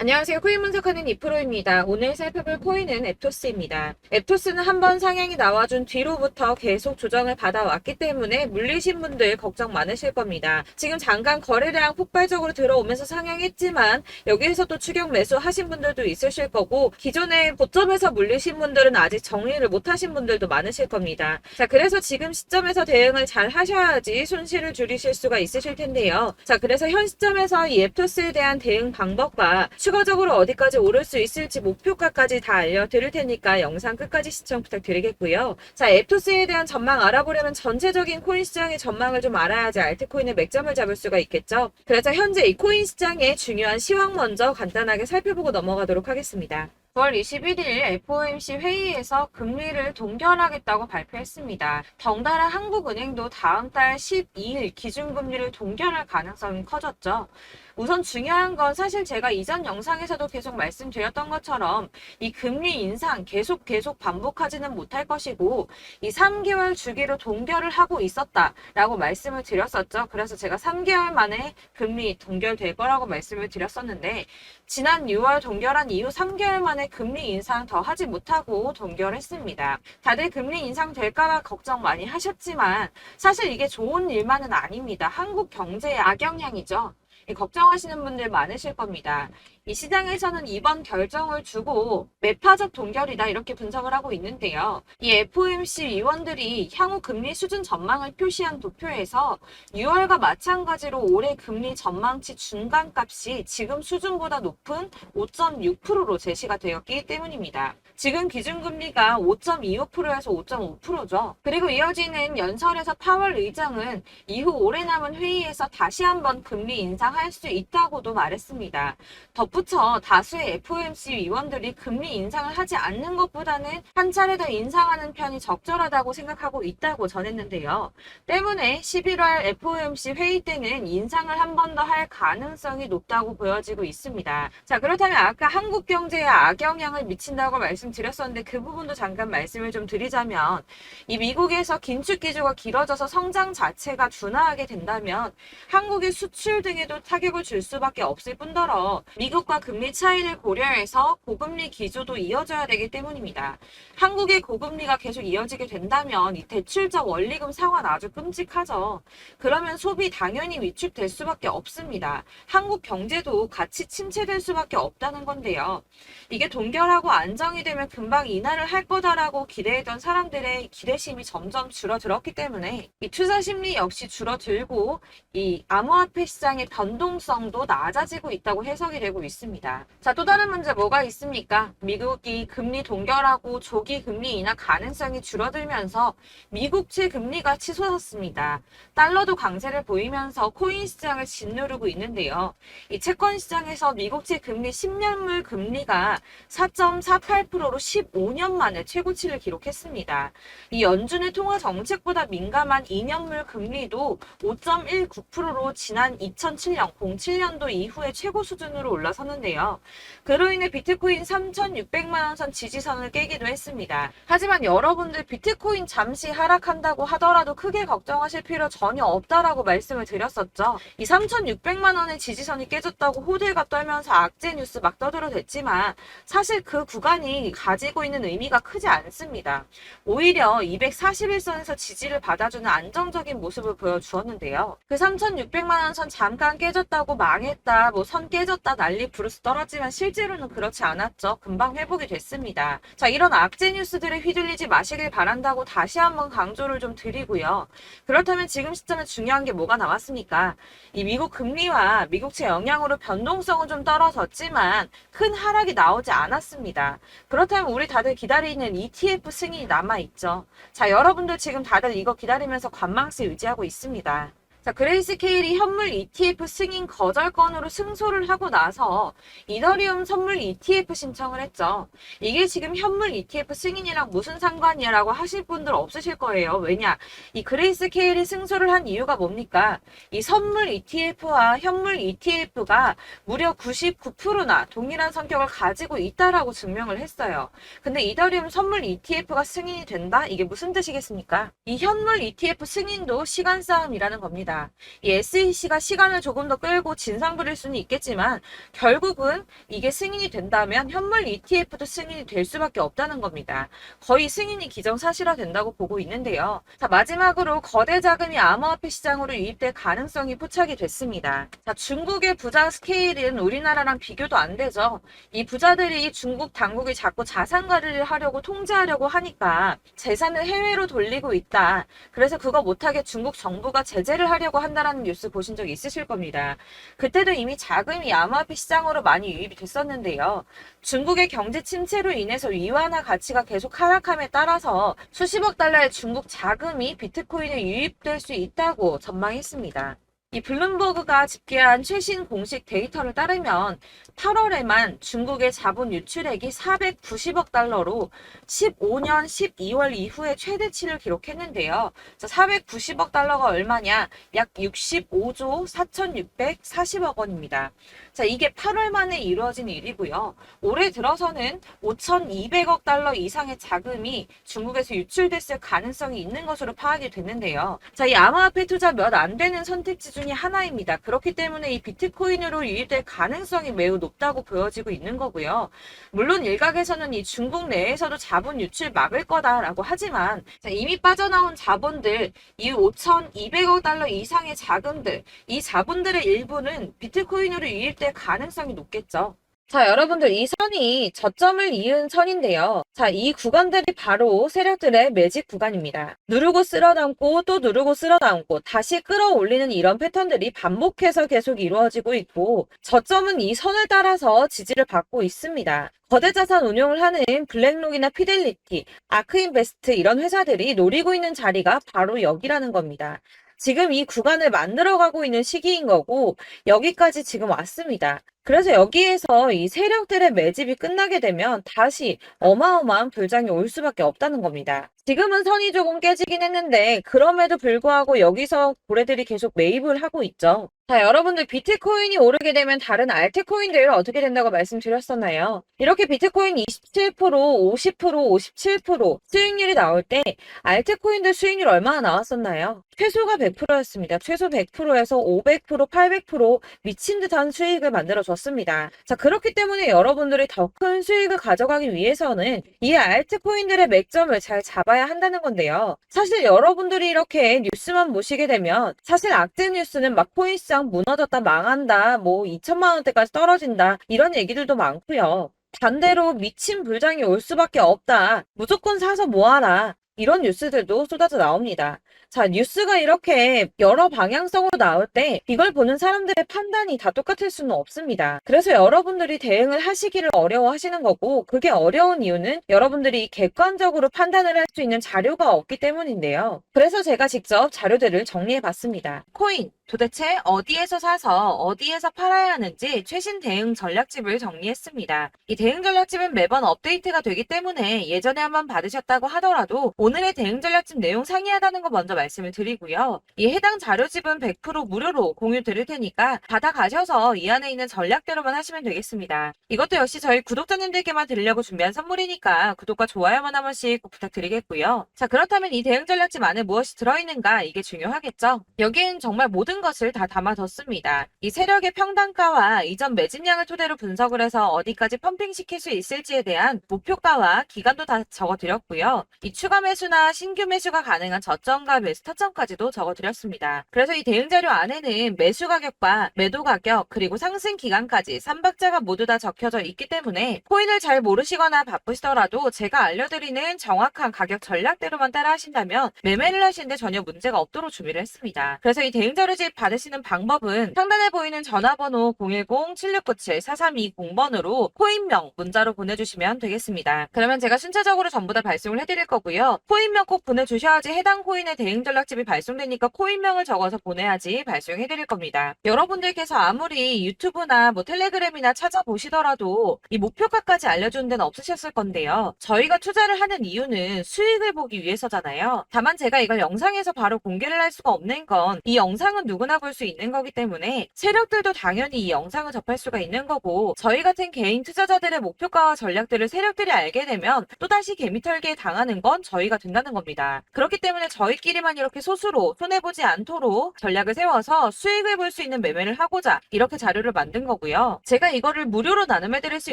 안녕하세요. 코인 분석하는 이프로입니다. 오늘 살펴볼 코인은 앱토스입니다. 앱토스는 한번 상향이 나와준 뒤로부터 계속 조정을 받아왔기 때문에 물리신 분들 걱정 많으실 겁니다. 지금 잠깐 거래량 폭발적으로 들어오면서 상향했지만 여기에서 또 추격 매수 하신 분들도 있으실 거고 기존의 고점에서 물리신 분들은 아직 정리를 못 하신 분들도 많으실 겁니다. 자, 그래서 지금 시점에서 대응을 잘 하셔야지 손실을 줄이실 수가 있으실 텐데요. 자, 그래서 현 시점에서 이 앱토스에 대한 대응 방법과 추가적으로 어디까지 오를 수 있을지 목표가까지 다 알려드릴 테니까 영상 끝까지 시청 부탁드리겠고요. 자, 앱토스에 대한 전망 알아보려면 전체적인 코인 시장의 전망을 좀 알아야지 알트코인의 맥점을 잡을 수가 있겠죠. 그래서 현재 이 코인 시장의 중요한 시황 먼저 간단하게 살펴보고 넘어가도록 하겠습니다. 9월 21일 FOMC 회의에서 금리를 동결하겠다고 발표했습니다. 덩달아 한국은행도 다음 달 12일 기준금리를 동결할 가능성이 커졌죠. 우선 중요한 건 사실 제가 이전 영상에서도 계속 말씀드렸던 것처럼 이 금리 인상 계속 반복하지는 못할 것이고 이 3개월 주기로 동결을 하고 있었다라고 말씀을 드렸었죠. 그래서 제가 3개월 만에 금리 동결될 거라고 말씀을 드렸었는데 지난 6월 동결한 이후 3개월 만에 금리 인상 더 하지 못하고 동결했습니다. 다들 금리 인상 될까봐 걱정 많이 하셨지만 사실 이게 좋은 일만은 아닙니다. 한국 경제에 악영향이죠. 걱정하시는 분들 많으실 겁니다. 이 시장에서는 이번 결정을 두고 매파적 동결이다 이렇게 분석을 하고 있는데요. 이 FOMC 위원들이 향후 금리 수준 전망을 표시한 도표에서 6월과 마찬가지로 올해 금리 전망치 중간값이 지금 수준보다 높은 5.6%로 제시가 되었기 때문입니다. 지금 기준금리가 5.25%에서 5.5%죠. 그리고 이어지는 연설에서 파월 의장은 이후 올해 남은 회의에서 다시 한번 금리 인상할 수 있다고도 말했습니다. 덧붙여 다수의 FOMC 위원들이 금리 인상을 하지 않는 것보다는 한 차례 더 인상하는 편이 적절하다고 생각하고 있다고 전했는데요. 때문에 11월 FOMC 회의 때는 인상을 한 번 더 할 가능성이 높다고 보여지고 있습니다. 자, 그렇다면 아까 한국 경제에 악영향을 미친다고 말씀드렸었는데 그 부분도 잠깐 말씀을 좀 드리자면 이 미국에서 긴축 기조가 길어져서 성장 자체가 둔화하게 된다면 한국의 수출 등에도 타격을 줄 수밖에 없을 뿐더러 미국과 금리 차이를 고려해서 고금리 기조도 이어져야 되기 때문입니다. 한국의 고금리가 계속 이어지게 된다면 이 대출적 원리금 상환 아주 끔찍하죠. 그러면 소비 당연히 위축될 수밖에 없습니다. 한국 경제도 같이 침체될 수밖에 없다는 건데요. 이게 동결하고 안정이 되면 금방 인하를 할 거다라고 기대했던 사람들의 기대심이 점점 줄어들었기 때문에 이 투자 심리 역시 줄어들고 이 암호화폐 시장의 변동성도 낮아지고 있다고 해석이 되고 있습니다. 자, 또 다른 문제 뭐가 있습니까? 미국이 금리 동결하고 조기 금리 인하 가능성이 줄어들면서 미국채 금리가 치솟았습니다. 달러도 강세를 보이면서 코인 시장을 짓누르고 있는데요. 이 채권 시장에서 미국채 금리 10년물 금리가 4.48%로 15년 만에 최고치를 기록했습니다. 이 연준의 통화 정책보다 민감한 2년물 금리도 5.19%로 지난 2007년 07년도 이후에 최고 수준으로 올라섰는데요. 그로 인해 비트코인 3,600만 원 선 지지선을 깨기도 했습니다. 하지만 여러분들 비트코인 잠시 하락한다고 하더라도 크게 걱정하실 필요 전혀 없다라고 말씀을 드렸었죠. 이 3,600만 원의 지지선이 깨졌다고 호들갑 떨면서 악재 뉴스 막 떠들어댔지만 사실 그 구간이 가지고 있는 의미가 크지 않습니다. 오히려 241선에서 지지를 받아주는 안정적인 모습을 보여주었는데요. 그 3,600만 원 선 잠깐 깨졌다고 망했다, 뭐 선 깨졌다 난리 부르스 떨었지만 실제로는 그렇지 않았죠. 금방 회복이 됐습니다. 자, 이런 악재 뉴스들에 휘둘리지 마시길 바란다고 다시 한번 강조를 좀 드리고요. 그렇다면 지금 시점에 중요한 게 뭐가 나왔습니까? 이 미국 금리와 미국채 영향으로 변동성은 좀 떨어졌지만 큰 하락이 나오지 않았습니다. 그렇다면 우리 다들 기다리는 ETF 승인이 남아있죠. 자, 여러분들 지금 다들 이거 기다리면서 관망세 유지하고 있습니다. 자, 그레이스케일이 현물 ETF 승인 거절 건으로 승소를 하고 나서 이더리움 선물 ETF 신청을 했죠. 이게 지금 현물 ETF 승인이랑 무슨 상관이야 라고 하실 분들 없으실 거예요. 왜냐? 이 그레이스케일이 승소를 한 이유가 뭡니까? 이 선물 ETF와 현물 ETF가 무려 99%나 동일한 성격을 가지고 있다라고 증명을 했어요. 근데 이더리움 선물 ETF가 승인이 된다? 이게 무슨 뜻이겠습니까? 이 현물 ETF 승인도 시간 싸움이라는 겁니다. 있습니다. 이 SEC가 시간을 조금 더 끌고 진상 부릴 수는 있겠지만 결국은 이게 승인이 된다면 현물 ETF도 승인이 될 수밖에 없다는 겁니다. 거의 승인이 기정사실화 된다고 보고 있는데요. 자, 마지막으로 거대 자금이 암호화폐 시장으로 유입될 가능성이 포착이 됐습니다. 자, 중국의 부자 스케일은 우리나라랑 비교도 안 되죠. 이 부자들이 중국 당국이 자꾸 자산 관리를 하려고 통제하려고 하니까 재산을 해외로 돌리고 있다. 그래서 그거 못하게 중국 정부가 제재를 하려고 한다라는 뉴스 보신 적 있으실 겁니다. 그때도 이미 자금이 암호화폐 시장으로 많이 유입이 됐었는데요. 중국의 경제 침체로 인해서 위안화 가치가 계속 하락함에 따라서 수십억 달러의 중국 자금이 비트코인에 유입될 수 있다고 전망했습니다. 이 블룸버그가 집계한 최신 공식 데이터를 따르면 8월에만 중국의 자본 유출액이 490억 달러로 15년 12월 이후에 최대치를 기록했는데요. 490억 달러가 얼마냐? 약 65조 4,640억 원입니다. 자, 이게 8월 만에 이루어진 일이고요. 올해 들어서는 5,200억 달러 이상의 자금이 중국에서 유출됐을 가능성이 있는 것으로 파악이 됐는데요. 자, 이 암호화폐 투자 몇 안 되는 선택지 중에 하나입니다. 그렇기 때문에 이 비트코인으로 유입될 가능성이 매우 높다고 보여지고 있는 거고요. 물론 일각에서는 이 중국 내에서도 자본 유출 막을 거다라고 하지만 자, 이미 빠져나온 자본들, 이 5,200억 달러 이상의 자금들, 이 자본들의 일부는 비트코인으로 유입될 가능성이 높겠죠. 자, 여러분들 이 선이 저점을 이은 선인데요. 자, 이 구간들이 바로 세력들의 매직 구간입니다. 누르고 쓸어담고 또 누르고 쓸어담고 다시 끌어올리는 이런 패턴들이 반복해서 계속 이루어지고 있고 저점은 이 선을 따라서 지지를 받고 있습니다. 거대 자산 운용을 하는 블랙록이나 피델리티, 아크인베스트 이런 회사들이 노리고 있는 자리가 바로 여기라는 겁니다. 지금 이 구간을 만들어가고 있는 시기인 거고 여기까지 지금 왔습니다. 그래서 여기에서 이 세력들의 매집이 끝나게 되면 다시 어마어마한 불장이 올 수밖에 없다는 겁니다. 지금은 선이 조금 깨지긴 했는데 그럼에도 불구하고 여기서 고래들이 계속 매입을 하고 있죠. 자, 여러분들 비트코인이 오르게 되면 다른 알트코인들 어떻게 된다고 말씀드렸었나요? 이렇게 비트코인 27%, 50%, 57% 수익률이 나올 때 알트코인들 수익률 얼마나 나왔었나요? 최소가 100%였습니다. 최소 100%에서 500%, 800% 미친 듯한 수익을 만들어줬습니다. 자, 그렇기 때문에 여러분들이 더 큰 수익을 가져가기 위해서는 이 알트코인들의 맥점을 잘 잡아야 한다는 건데요. 사실 여러분들이 이렇게 뉴스만 보시게 되면 사실 악재 뉴스는 막 코인 시장 무너졌다, 망한다, 뭐 2천만 원대까지 떨어진다 이런 얘기들도 많고요. 반대로 미친 불장이 올 수밖에 없다. 무조건 사서 모아라. 이런 뉴스들도 쏟아져 나옵니다. 자, 뉴스가 이렇게 여러 방향성으로 나올 때 이걸 보는 사람들의 판단이 다 똑같을 수는 없습니다. 그래서 여러분들이 대응을 하시기를 어려워하시는 거고 그게 어려운 이유는 여러분들이 객관적으로 판단을 할 수 있는 자료가 없기 때문인데요. 그래서 제가 직접 자료들을 정리해 봤습니다. 코인 도대체 어디에서 사서 어디에서 팔아야 하는지 최신 대응 전략집을 정리했습니다. 이 대응 전략집은 매번 업데이트가 되기 때문에 예전에 한번 받으셨다고 하더라도 오늘의 대응 전략집 내용 상이하다는 거 먼저 말씀을 드리고요. 이 해당 자료집은 100% 무료로 공유 드릴 테니까 받아가셔서 이 안에 있는 전략대로만 하시면 되겠습니다. 이것도 역시 저희 구독자님들께만 드리려고 준비한 선물이니까 구독과 좋아요만 한 번씩 꼭 부탁드리겠고요. 자, 그렇다면 이 대응 전략집 안에 무엇이 들어있는가 이게 중요하겠죠. 여기엔 정말 모든 것을 다 담아뒀습니다. 이 세력의 평단가와 이전 매집량을 토대로 분석을 해서 어디까지 펌핑시킬 수 있을지에 대한 목표가와 기간도 다 적어드렸고요. 이 추가 매수나 신규 매수가 가능한 저점과 매수 타점까지도 적어드렸습니다. 그래서 이 대응자료 안에는 매수 가격과 매도 가격 그리고 상승 기간까지 3박자가 모두 다 적혀져 있기 때문에 코인을 잘 모르시거나 바쁘시더라도 제가 알려드리는 정확한 가격 전략대로만 따라 하신다면 매매를 하시는데 전혀 문제가 없도록 준비를 했습니다. 그래서 이 대응자료집 받으시는 방법은 상단에 보이는 전화번호 010-7697-4320번으로 코인명 문자로 보내주시면 되겠습니다. 그러면 제가 순차적으로 전부 다 발송을 해드릴 거고요. 코인명 꼭 보내주셔야지 해당 코인의 대응 전략집이 발송되니까 코인명을 적어서 보내야지 발송해드릴 겁니다. 여러분들께서 아무리 유튜브나 뭐 텔레그램이나 찾아보시더라도 이 목표가까지 알려주는 데는 없으셨을 건데요. 저희가 투자를 하는 이유는 수익을 보기 위해서잖아요. 다만 제가 이걸 영상에서 바로 공개를 할 수가 없는 건 이 영상은 누구나 볼 수 있는 거기 때문에 세력들도 당연히 이 영상을 접할 수가 있는 거고, 저희 같은 개인 투자자들의 목표가와 전략들을 세력들이 알게 되면 또다시 개미털기에 당하는 건 저희가 된다는 겁니다. 그렇기 때문에 저희끼리만 이렇게 소수로 손해보지 않도록 전략을 세워서 수익을 볼 수 있는 매매를 하고자 이렇게 자료를 만든 거고요. 제가 이거를 무료로 나눔해드릴 수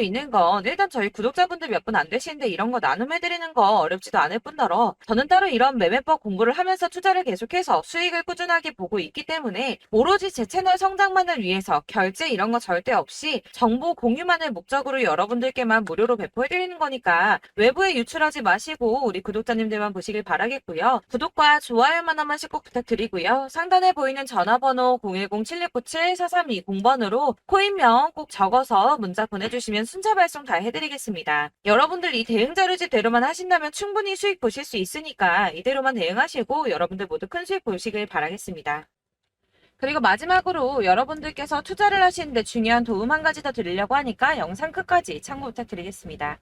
있는 건 일단 저희 구독자분들 몇 분 안 되시는데 이런 거 나눔해드리는 거 어렵지도 않을 뿐더러 저는 따로 이런 매매법 공부를 하면서 투자를 계속해서 수익을 꾸준하게 보고 있기 때문에 오로지 제 채널 성장만을 위해서 결제 이런 거 절대 없이 정보 공유만을 목적으로 여러분들께만 무료로 배포해드리는 거니까 외부에 유출하지 마시고 우리 구독자님들만 보시길 바라겠고요. 구독과 좋아요만 한 번씩 꼭 부탁드리고요. 상단에 보이는 전화번호 010-7697-4320번으로 코인명 꼭 적어서 문자 보내주시면 순차 발송 다 해드리겠습니다. 여러분들 이 대응 자료집대로만 하신다면 충분히 수익 보실 수 있으니까 이대로만 대응하시고 여러분들 모두 큰 수익 보시길 바라겠습니다. 그리고 마지막으로 여러분들께서 투자를 하시는데 중요한 도움 한 가지 더 드리려고 하니까 영상 끝까지 참고 부탁드리겠습니다.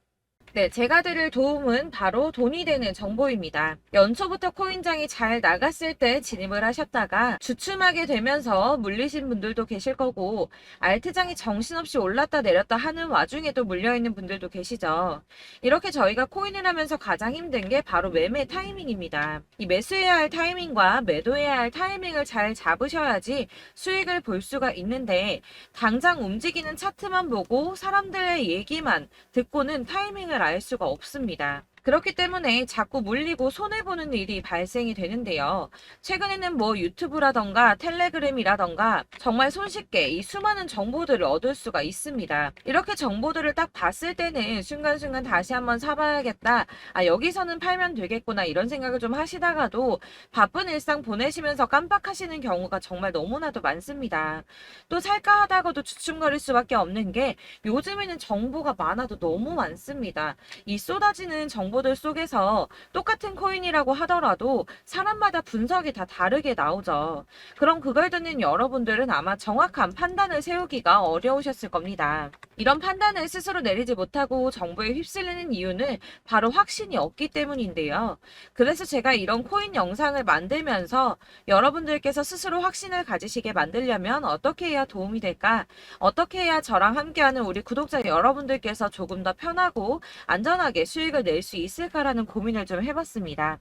네, 제가 드릴 도움은 바로 돈이 되는 정보입니다. 연초부터 코인장이 잘 나갔을 때 진입을 하셨다가 주춤하게 되면서 물리신 분들도 계실 거고, 알트장이 정신없이 올랐다 내렸다 하는 와중에도 물려있는 분들도 계시죠. 이렇게 저희가 코인을 하면서 가장 힘든 게 바로 매매 타이밍입니다. 이 매수해야 할 타이밍과 매도해야 할 타이밍을 잘 잡으셔야지 수익을 볼 수가 있는데, 당장 움직이는 차트만 보고 사람들의 얘기만 듣고는 타이밍을 알 수가 없습니다. 그렇기 때문에 자꾸 물리고 손해보는 일이 발생이 되는데요. 최근에는 뭐 유튜브라던가 텔레그램이라던가 정말 손쉽게 이 수많은 정보들을 얻을 수가 있습니다. 이렇게 정보들을 딱 봤을 때는 순간순간 다시 한번 사봐야겠다, 아 여기서는 팔면 되겠구나 이런 생각을 좀 하시다가도 바쁜 일상 보내시면서 깜빡하시는 경우가 정말 너무나도 많습니다. 또 살까 하다가도 주춤거릴 수밖에 없는 게 요즘에는 정보가 많아도 너무 많습니다. 이 쏟아지는 정보들 속에서 똑같은 코인이라고 하더라도 사람마다 분석이 다 다르게 나오죠. 그럼 그걸 듣는 여러분들은 아마 정확한 판단을 세우기가 어려우셨을 겁니다. 이런 판단을 스스로 내리지 못하고 정보에 휩쓸리는 이유는 바로 확신이 없기 때문인데요. 그래서 제가 이런 코인 영상을 만들면서 여러분들께서 스스로 확신을 가지시게 만들려면 어떻게 해야 도움이 될까? 어떻게 해야 저랑 함께하는 우리 구독자 여러분들께서 조금 더 편하고 안전하게 수익을 낼 수 있을까라는 고민을 좀 해봤습니다.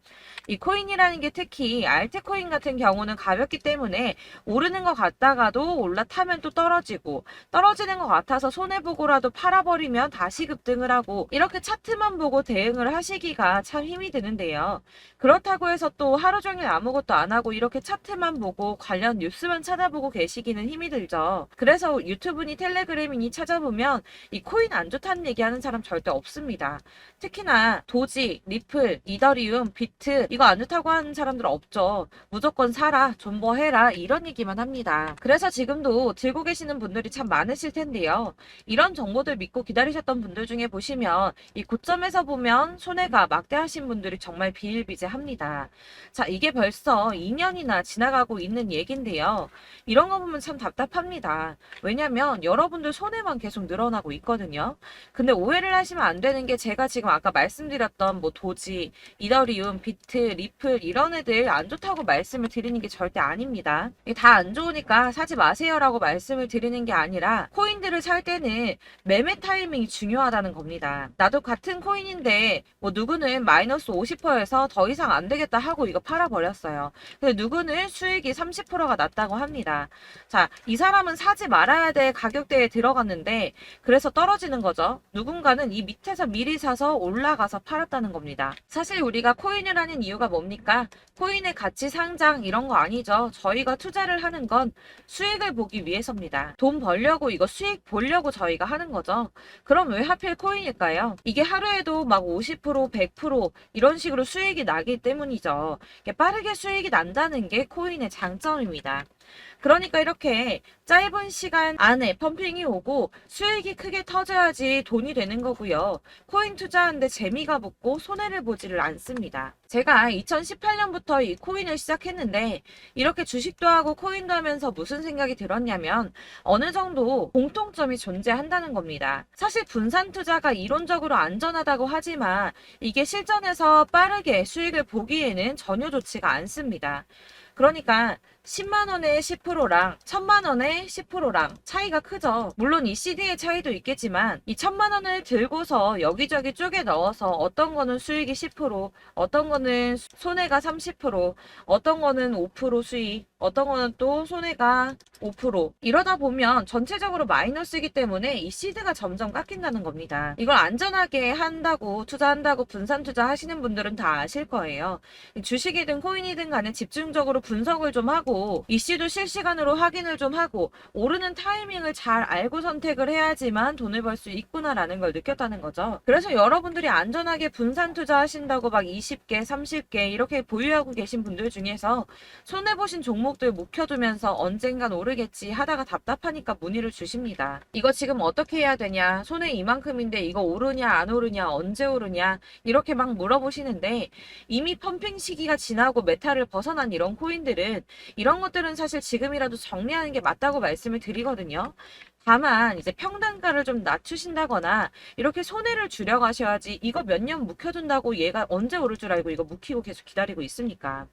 이 코인이라는 게 특히 알트코인 같은 경우는 가볍기 때문에 오르는 것 같다가도 올라타면 또 떨어지고, 떨어지는 것 같아서 손해보고라도 팔아버리면 다시 급등을 하고, 이렇게 차트만 보고 대응을 하시기가 참 힘이 드는데요. 그렇다고 해서 또 하루 종일 아무것도 안 하고 이렇게 차트만 보고 관련 뉴스만 찾아보고 계시기는 힘이 들죠. 그래서 유튜브니 텔레그램이니 찾아보면 이 코인 안 좋다는 얘기하는 사람 절대 없습니다. 특히나 도지, 리플, 이더리움, 비트 이거 안 좋다고 하는 사람들 없죠. 무조건 사라, 존버해라 이런 얘기만 합니다. 그래서 지금도 들고 계시는 분들이 참 많으실 텐데요. 이런 정보들 믿고 기다리셨던 분들 중에 보시면 이 고점에서 보면 손해가 막대하신 분들이 정말 비일비재합니다. 자, 이게 벌써 2년이나 지나가고 있는 얘긴데요. 이런 거 보면 참 답답합니다. 왜냐면 여러분들 손해만 계속 늘어나고 있거든요. 근데 오해를 하시면 안 되는 게, 제가 지금 아까 말씀드렸던 뭐 도지, 이더리움, 비트, 리플 이런 애들 안 좋다고 말씀을 드리는 게 절대 아닙니다. 다 안 좋으니까 사지 마세요라고 말씀을 드리는 게 아니라, 코인들을 살 때는 매매 타이밍이 중요하다는 겁니다. 나도 같은 코인인데 뭐 누구는 마이너스 50%에서 더 이상 안 되겠다 하고 이거 팔아버렸어요. 근데 누구는 수익이 30%가 났다고 합니다. 자, 이 사람은 사지 말아야 될 가격대에 들어갔는데 그래서 떨어지는 거죠. 누군가는 이 밑에서 미리 사서 올라가서 팔았다는 겁니다. 사실 우리가 코인을 하는 이유가 뭡니까? 코인의 가치 상장 이런 거 아니죠. 저희가 투자를 하는 건 수익을 보기 위해서입니다. 돈 벌려고, 이거 수익 보려고 저희가 하는 거죠. 그럼 왜 하필 코인일까요? 이게 하루에도 막 50%, 100% 이런 식으로 수익이 나기 때문이죠. 빠르게 수익이 난다는 게 코인의 장점입니다. 그러니까 이렇게 짧은 시간 안에 펌핑이 오고 수익이 크게 터져야지 돈이 되는 거고요. 코인 투자하는데 재미가 붙고 손해를 보지를 않습니다. 제가 2018년부터 이 코인을 시작했는데 이렇게 주식도 하고 코인도 하면서 무슨 생각이 들었냐면, 어느 정도 공통점이 존재한다는 겁니다. 사실 분산 투자가 이론적으로 안전하다고 하지만 이게 실전에서 빠르게 수익을 보기에는 전혀 좋지가 않습니다. 그러니까 10만원에 10%랑 1000만원에 10%랑 차이가 크죠. 물론 이 CD의 차이도 있겠지만 이 1000만원을 들고서 여기저기 쪼개 넣어서 어떤 거는 수익이 10%, 어떤 거는 손해가 30%, 어떤 거는 5% 수익, 어떤 거는 또 손해가 5%. 이러다 보면 전체적으로 마이너스이기 때문에 이 시드가 점점 깎인다는 겁니다. 이걸 안전하게 한다고 투자한다고 분산 투자하시는 분들은 다 아실 거예요. 주식이든 코인이든 간에 집중적으로 분석을 좀 하고 이슈도 실시간으로 확인을 좀 하고 오르는 타이밍을 잘 알고 선택을 해야지만 돈을 벌 수 있구나라는 걸 느꼈다는 거죠. 그래서 여러분들이 안전하게 분산 투자하신다고 막 20개, 30개 이렇게 보유하고 계신 분들 중에서 손해보신 종목들 묵혀두면서 언젠간 오르겠지 하다가 답답하니까 문의를 주십니다. 이거 지금 어떻게 해야 되냐? 손해 이만큼인데 이거 오르냐 안 오르냐 언제 오르냐 이렇게 막 물어보시는데 이미 펌핑 시기가 지나고 메타를 벗어난 이런 코인들은 이런 것들은 사실 지금이라도 정리하는 게 맞다고 말씀을 드리거든요. 다만 이제 평단가를 좀 낮추신다거나 이렇게 손해를 줄여가셔야지 이거 몇 년 묵혀둔다고 얘가 언제 오를 줄 알고 이거 묵히고 계속 기다리고 있습니까?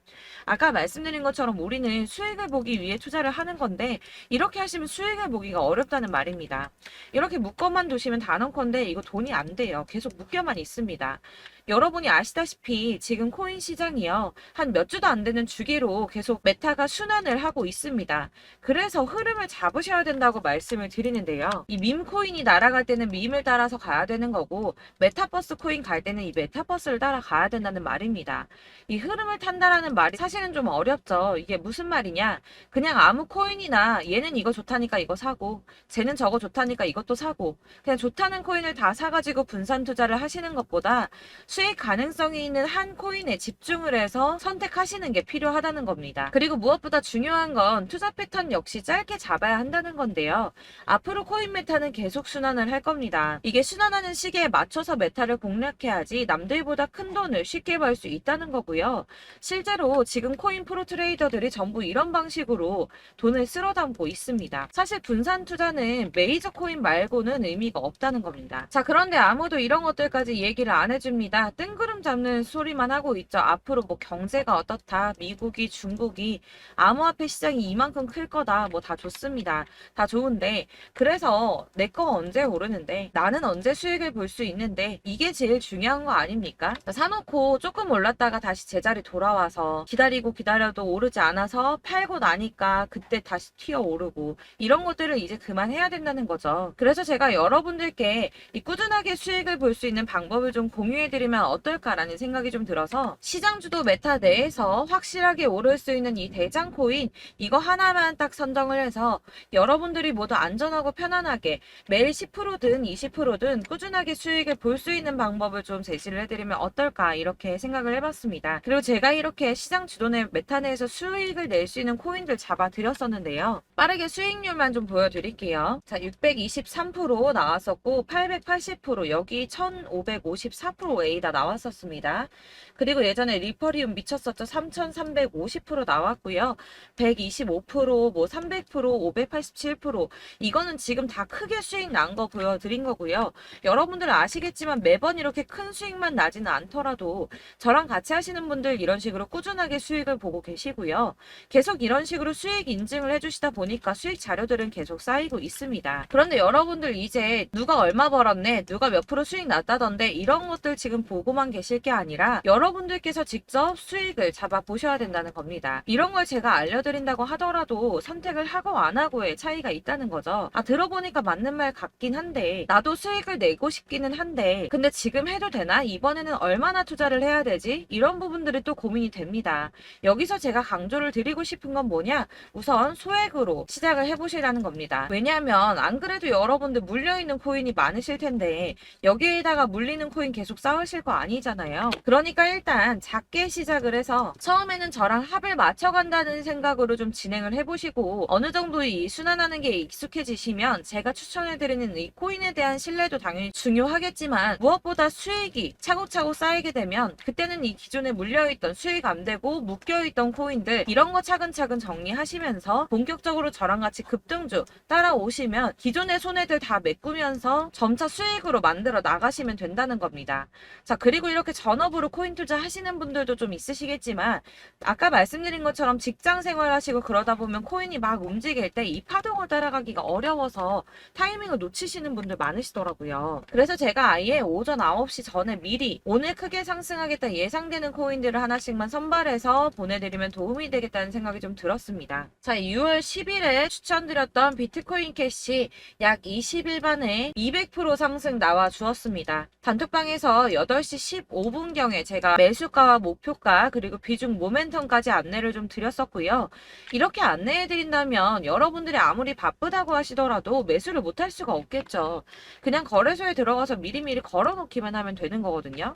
아까 말씀드린 것처럼 우리는 수익을 보기 위해 투자를 하는 건데 이렇게 하시면 수익을 보기가 어렵다는 말입니다. 이렇게 묶어만 두시면 단언컨대 이거 돈이 안 돼요. 계속 묶여만 있습니다. 여러분이 아시다시피 지금 코인 시장이요. 한 몇 주도 안 되는 주기로 계속 메타가 순환을 하고 있습니다. 그래서 흐름을 잡으셔야 된다고 말씀을 드리는데요. 이 밈 코인이 날아갈 때는 밈을 따라서 가야 되는 거고 메타버스 코인 갈 때는 이 메타버스를 따라가야 된다는 말입니다. 이 흐름을 탄다라는 말이 사실은 좀 어렵죠. 이게 무슨 말이냐? 그냥 아무 코인이나 얘는 이거 좋다니까 이거 사고 쟤는 저거 좋다니까 이것도 사고 그냥 좋다는 코인을 다 사가지고 분산 투자를 하시는 것보다 수익 가능성이 있는 한 코인에 집중을 해서 선택하시는 게 필요하다는 겁니다. 그리고 무엇보다 중요한 건 투자 패턴 역시 짧게 잡아야 한다는 건데요. 앞으로 코인 메타는 계속 순환을 할 겁니다. 이게 순환하는 시기에 맞춰서 메타를 공략해야지 남들보다 큰 돈을 쉽게 벌 수 있다는 거고요. 실제로 지금 코인 프로 트레이더들이 전부 이런 방식으로 돈을 쓸어 담고 있습니다. 사실 분산 투자는 메이저 코인 말고는 의미가 없다는 겁니다. 자, 그런데 아무도 이런 것들까지 얘기를 안 해줍니다. 뜬구름 잡는 소리만 하고 있죠. 앞으로 뭐 경제가 어떻다, 미국이, 중국이, 암호화폐 시장이 이만큼 클 거다, 뭐 다 좋습니다. 다 좋은데, 그래서 내 거 언제 오르는데, 나는 언제 수익을 볼 수 있는데, 이게 제일 중요한 거 아닙니까? 사놓고 조금 올랐다가 다시 제자리 돌아와서 기다리고 기다려도 오르지 않아서 팔고 나니까 그때 다시 튀어 오르고, 이런 것들을 이제 그만해야 된다는 거죠. 그래서 제가 여러분들께 이 꾸준하게 수익을 볼 수 있는 방법을 좀 공유해드리면 어떨까라는 생각이 좀 들어서 시장 주도 메타 내에서 확실하게 오를 수 있는 이 대장 코인 이거 하나만 딱 선정을 해서 여러분들이 모두 안전하고 편안하게 매일 10%든 20%든 꾸준하게 수익을 볼 수 있는 방법을 좀 제시를 해드리면 어떨까 이렇게 생각을 해봤습니다. 그리고 제가 이렇게 시장 주도 메타 내에서 수익을 낼 수 있는 코인들 잡아드렸었는데요. 빠르게 수익률만 좀 보여드릴게요. 자, 623% 나왔었고 880% 여기 1554%A다 나왔었습니다. 그리고 예전에 리퍼리움 미쳤었죠. 3350% 나왔고요. 125%, 뭐 300%, 587% 이거는 지금 다 크게 수익 난 거 보여드린 거고요. 여러분들 아시겠지만 매번 이렇게 큰 수익만 나지는 않더라도 저랑 같이 하시는 분들 이런 식으로 꾸준하게 수익을 보고 계시고요. 계속 이런 식으로 수익 인증을 해주시다 보니까 수익 자료들은 계속 쌓이고 있습니다. 그런데 여러분들 이제 누가 얼마 벌었네, 누가 몇 프로 수익 났다던데 이런 것들 지금 보고만 계실 게 아니라 여러분들께서 직접 수익을 잡아 보셔야 된다는 겁니다. 이런 걸 제가 알려드린다고 하더라도 선택을 하고 안 하고의 차이가 있다는 거죠. 아, 들어보니까 맞는 말 같긴 한데 나도 수익을 내고 싶기는 한데 근데 지금 해도 되나? 이번에는 얼마나 투자를 해야 되지? 이런 부분들이 또 고민이 됩니다. 여기서 제가 강조를 드리고 싶은 건 뭐냐? 우선 소액으로 시작을 해보시라는 겁니다. 왜냐하면 안 그래도 여러분들 물려있는 코인이 많으실 텐데 여기에다가 물리는 코인 계속 쌓으실 거 아니잖아요. 그러니까 일단 작게 시작을 해서 처음에는 저랑 합을 맞춰간다는 생각으로 좀 진행을 해보시고 어느 정도 이 순환하는 게 익숙해지시면 제가 추천해드리는 이 코인에 대한 신뢰도 당연히 중요하겠지만 무엇보다 수익이 차곡차곡 쌓이게 되면 그때는 이 기존에 물려있던 수익 안 되고 묶여있던 코인들 이런 거 차근차근 정리하시면서 본격적으로 저랑 같이 급등주 따라오시면 기존의 손해들 다 메꾸면서 점차 수익으로 만들어 나가시면 된다는 겁니다. 자, 그리고 이렇게 전업으로 코인 투자 하시는 분들도 좀 있으시겠지만, 아까 말씀드린 것처럼 직장 생활하시고 그러다 보면 코인이 막 움직일 때 이 파동을 따라가기가 어려워서 타이밍을 놓치시는 분들 많으시더라고요. 그래서 제가 아예 오전 9시 전에 미리 오늘 크게 상승하겠다 예상되는 코인들을 하나씩만 선발해서 보내드리면 도움이 되겠다는 생각이 좀 들었습니다. 자, 6월 10일에 추천드렸던 비트코인 캐시 약 20일 만에 200% 상승 나와 주었습니다. 단톡방에서 8시 15분경에 제가 매수가와 목표가 그리고 비중 모멘텀까지 안내를 좀 드렸었고요. 이렇게 안내해드린다면 여러분들이 아무리 바쁘다고 하시더라도 매수를 못할 수가 없겠죠. 그냥 거래소에 들어가서 미리미리 걸어놓기만 하면 되는 거거든요.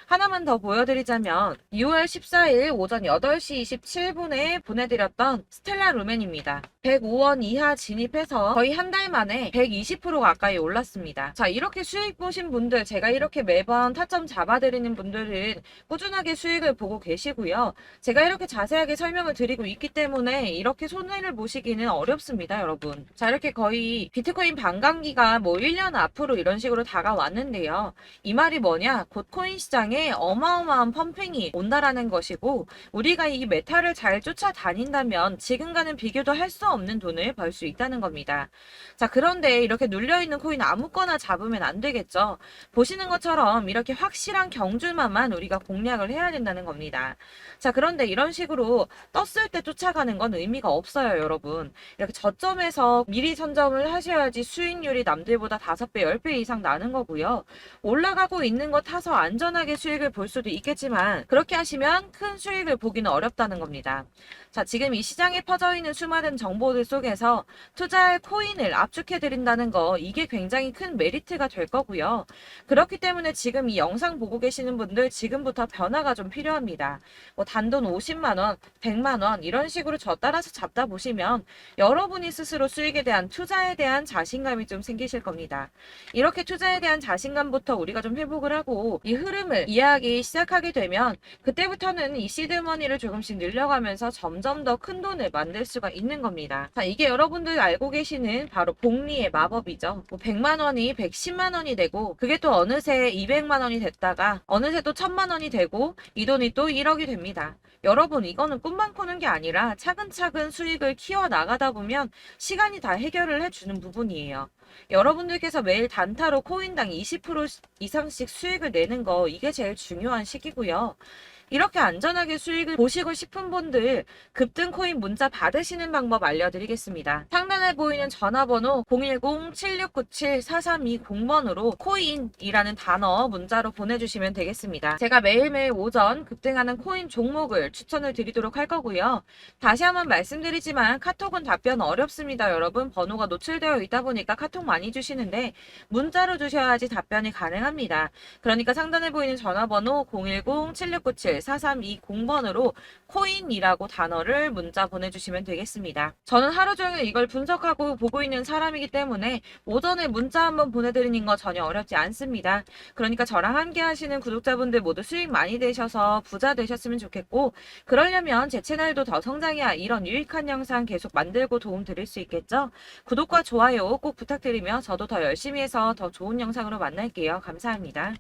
하나만 더 보여드리자면 6월 14일 오전 8시 27분에 보내드렸던 스텔라 루멘입니다. 105원 이하 진입해서 거의 한 달 만에 120% 가까이 올랐습니다. 자, 이렇게 수익 보신 분들, 제가 이렇게 매번 타점 잡아드리는 분들은 꾸준하게 수익을 보고 계시고요. 제가 이렇게 자세하게 설명을 드리고 있기 때문에 이렇게 손해를 보시기는 어렵습니다, 여러분. 자, 이렇게 거의 비트코인 반감기가 뭐 1년 앞으로 이런 식으로 다가왔는데요. 이 말이 뭐냐? 곧 코인 시장에 어마어마한 펌핑이 온다라는 것이고, 우리가 이 메타를 잘 쫓아다닌다면 지금과는 비교도 할 수 없는 돈을 벌 수 있다는 겁니다. 자, 그런데 이렇게 눌려있는 코인 아무거나 잡으면 안 되겠죠. 보시는 것처럼 이렇게 확실한 경주만만 우리가 공략을 해야 된다는 겁니다. 자, 그런데 이런 식으로 떴을 때 쫓아가는 건 의미가 없어요, 여러분. 이렇게 저점에서 미리 선점을 하셔야지 수익률이 남들보다 5배, 10배 이상 나는 거고요. 올라가고 있는 거 타서 안전하게 수익을 볼 수도 있겠지만 그렇게 하시면 큰 수익을 보기는 어렵다는 겁니다. 자, 지금 이 시장에 퍼져 있는 수많은 정보들 속에서 투자할 코인을 압축해드린다는 거, 이게 굉장히 큰 메리트가 될 거고요. 그렇기 때문에 지금 이 영상 보고 계시는 분들 지금부터 변화가 좀 필요합니다. 뭐 단돈 50만원, 100만원 이런 식으로 저 따라서 잡다 보시면 여러분이 스스로 수익에 대한 투자에 대한 자신감이 좀 생기실 겁니다. 이렇게 투자에 대한 자신감부터 우리가 좀 회복을 하고 이 흐름을 이해하기 시작하게 되면 그때부터는 이 시드머니를 조금씩 늘려가면서 점점 더 큰 돈을 만들 수가 있는 겁니다. 자, 이게 여러분들 알고 계시는 바로 복리의 마법이죠. 뭐 100만원이 110만원이 되고 그게 또 어느새 200만원이 됐다가 어느새 또 1000만원이 되고 이 돈이 또 1억이 됩니다. 여러분, 이거는 꿈만 꾸는 게 아니라 차근차근 수익을 키워나가다 보면 시간이 다 해결을 해주는 부분이에요. 여러분들께서 매일 단타로 코인당 20% 이상씩 수익을 내는 거, 이게 제일 중요한 시기고요. 이렇게 안전하게 수익을 보시고 싶은 분들 급등 코인 문자 받으시는 방법 알려드리겠습니다. 상단에 보이는 전화번호 010-7697-4320번으로 코인이라는 단어 문자로 보내주시면 되겠습니다. 제가 매일매일 오전 급등하는 코인 종목을 추천을 드리도록 할 거고요. 다시 한번 말씀드리지만 카톡은 답변 어렵습니다. 여러분, 번호가 노출되어 있다 보니까 카톡 많이 주시는데 문자로 주셔야지 답변이 가능합니다. 그러니까 상단에 보이는 전화번호 010-7697-4320번으로 코인이라고 단어를 문자 보내주시면 되겠습니다. 저는 하루 종일 이걸 분석하고 보고 있는 사람이기 때문에 오전에 문자 한번 보내드리는 거 전혀 어렵지 않습니다. 그러니까 저랑 함께 하시는 구독자분들 모두 수익 많이 되셔서 부자 되셨으면 좋겠고, 그러려면 제 채널도 더 성장해야 이런 유익한 영상 계속 만들고 도움 드릴 수 있겠죠? 구독과 좋아요 꼭 부탁드리며 저도 더 열심히 해서 더 좋은 영상으로 만날게요. 감사합니다.